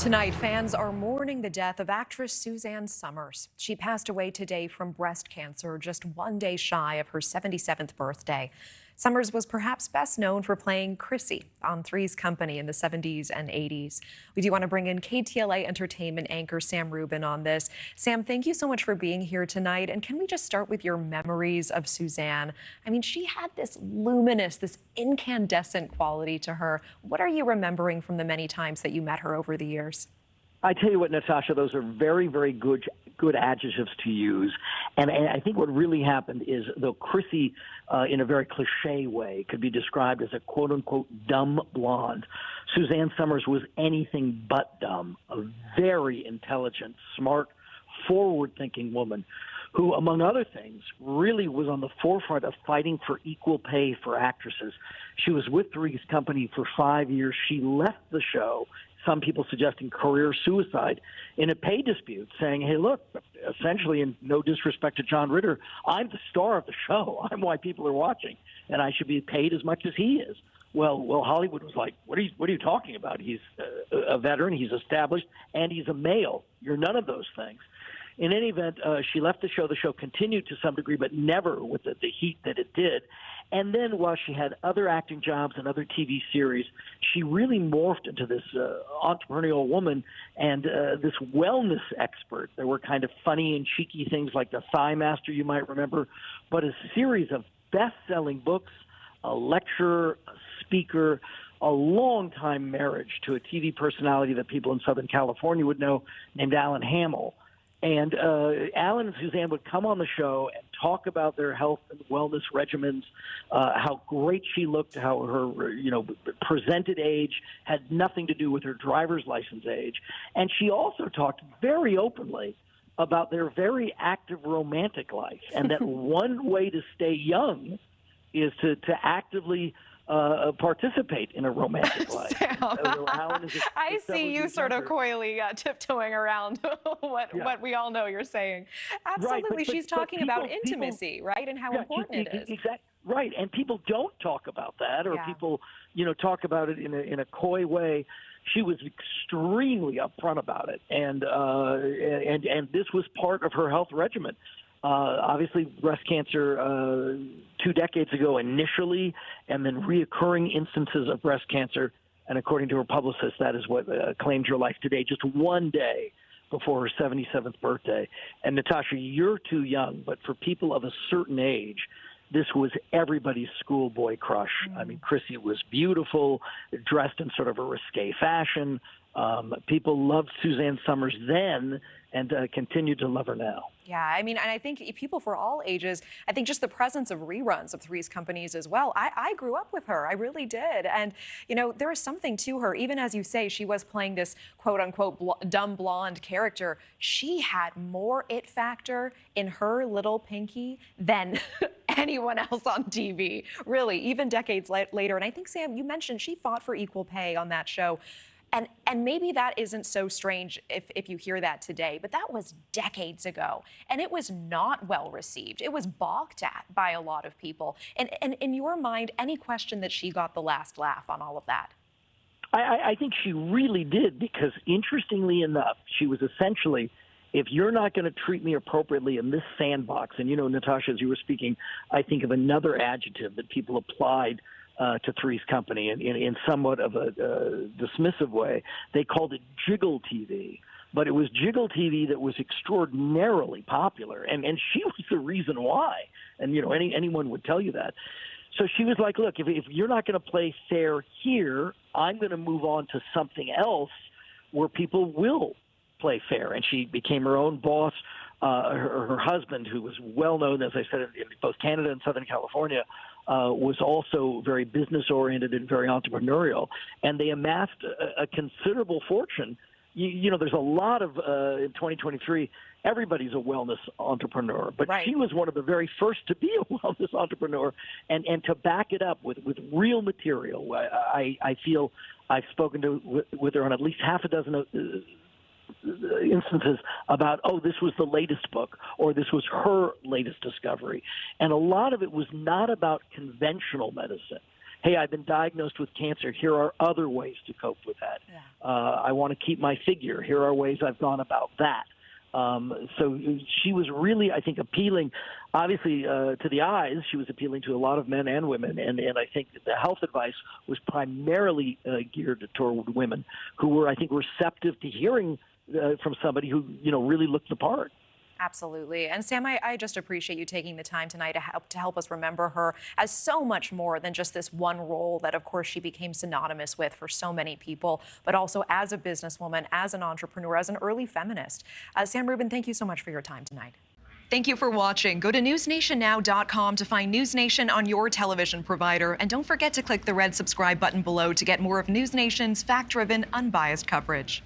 Tonight, fans are mourning the death of actress Suzanne Somers. She passed away today from breast cancer, just one day shy of her 77th birthday. Somers was perhaps best known for playing Chrissy on Three's Company in the 70s and 80s. We do want to bring in KTLA Entertainment anchor Sam Rubin on this. Sam, thank you so much for being here tonight. And can we just start with your memories of Suzanne? I mean, she had this luminous, this incandescent quality to her. What are you remembering from the many times that you met her over the years? I tell you what, Natasha, those are very, very good adjectives to use. And I think what really happened is, though Chrissy, in a very cliche way, could be described as a quote-unquote dumb blonde, Suzanne Somers was anything but dumb, a very intelligent, smart, forward-thinking woman who, among other things, really was on the forefront of fighting for equal pay for actresses. She was with Three's Company for 5 years. She left the show, some people suggesting career suicide, in a pay dispute, saying, hey, look, essentially, in no disrespect to John Ritter, I'm the star of the show. I'm why people are watching, and I should be paid as much as he is. Well, Hollywood was like, what are you talking about? He's a veteran, he's established, and he's a male. You're none of those things. In any event, she left the show. The show continued to some degree, but never with the heat that it did. And then while she had other acting jobs and other TV series, she really morphed into this entrepreneurial woman and this wellness expert. There were kind of funny and cheeky things like The Thigh Master, you might remember, but a series of best-selling books, a lecturer, a speaker, a long-time marriage to a TV personality that people in Southern California would know named Alan Hamill. And Alan and Suzanne would come on the show and talk about their health and wellness regimens, how great she looked, how her, presented age had nothing to do with her driver's license age. And she also talked very openly about their very active romantic life, and that one way to stay young is to actively participate in a romantic life. I see you sort of coyly tiptoeing around what we all know you're saying. Absolutely. Right, she's talking about intimacy, right, and how important it is. Exactly. Right, and people don't talk about that, or people, talk about it in a coy way. She was extremely upfront about it, and this was part of her health regimen. Obviously, breast cancer 2 decades ago initially, and then reoccurring instances of breast cancer. And according to her publicist, that is what claimed her life today, just one day before her 77th birthday. And Natasha, you're too young, but for people of a certain age, this was everybody's schoolboy crush. I mean, Chrissy was beautiful, dressed in sort of a risque fashion. People loved Suzanne Somers then and continue to love her now. Yeah, I mean, and I think people for all ages, I think just the presence of reruns of Three's Companies as well. I grew up with her. I really did. And, there is something to her. Even as you say, she was playing this quote unquote dumb blonde character. She had more it factor in her little pinky than anyone else on TV, really, even decades later. And I think, Sam, you mentioned she fought for equal pay on that show. And maybe that isn't so strange if you hear that today, but that was decades ago, and it was not well received. It was balked at by a lot of people. And in your mind, any question that she got the last laugh on all of that? I think she really did, because interestingly enough, she was essentially, if you're not going to treat me appropriately in this sandbox, and Natasha, as you were speaking, I think of another adjective that people applied to Three's Company in somewhat of a dismissive way. They called it jiggle TV, but it was jiggle TV that was extraordinarily popular, and she was the reason why. And anyone would tell you that. So she was like, look, if you're not going to play fair here, I'm going to move on to something else where people will play fair. And she became her own boss. Her husband, who was well known, as I said, in both Canada and Southern California, was also very business-oriented and very entrepreneurial, and they amassed a considerable fortune. There's a lot of, in 2023, everybody's a wellness entrepreneur, but right. She was one of the very first to be a wellness entrepreneur, and to back it up with real material. I feel I've spoken with her on at least half a dozen instances about, this was the latest book, or this was her latest discovery. And a lot of it was not about conventional medicine. hey, I've been diagnosed with cancer. Here are other ways to cope with that. Yeah. I want to keep my figure. Here are ways I've gone about that. So she was really, I think, appealing, obviously, to the eyes. She was appealing to a lot of men and women. And I think the health advice was primarily geared toward women who were, I think, receptive to hearing from somebody who, really looked the part. Absolutely. And Sam, I just appreciate you taking the time tonight to help us remember her as so much more than just this one role that, of course, she became synonymous with for so many people, but also as a businesswoman, as an entrepreneur, as an early feminist. Sam Rubin, thank you so much for your time tonight. Thank you for watching. Go to newsnationnow.com to find News Nation on your television provider. And don't forget to click the red subscribe button below to get more of News Nation's fact-driven, unbiased coverage.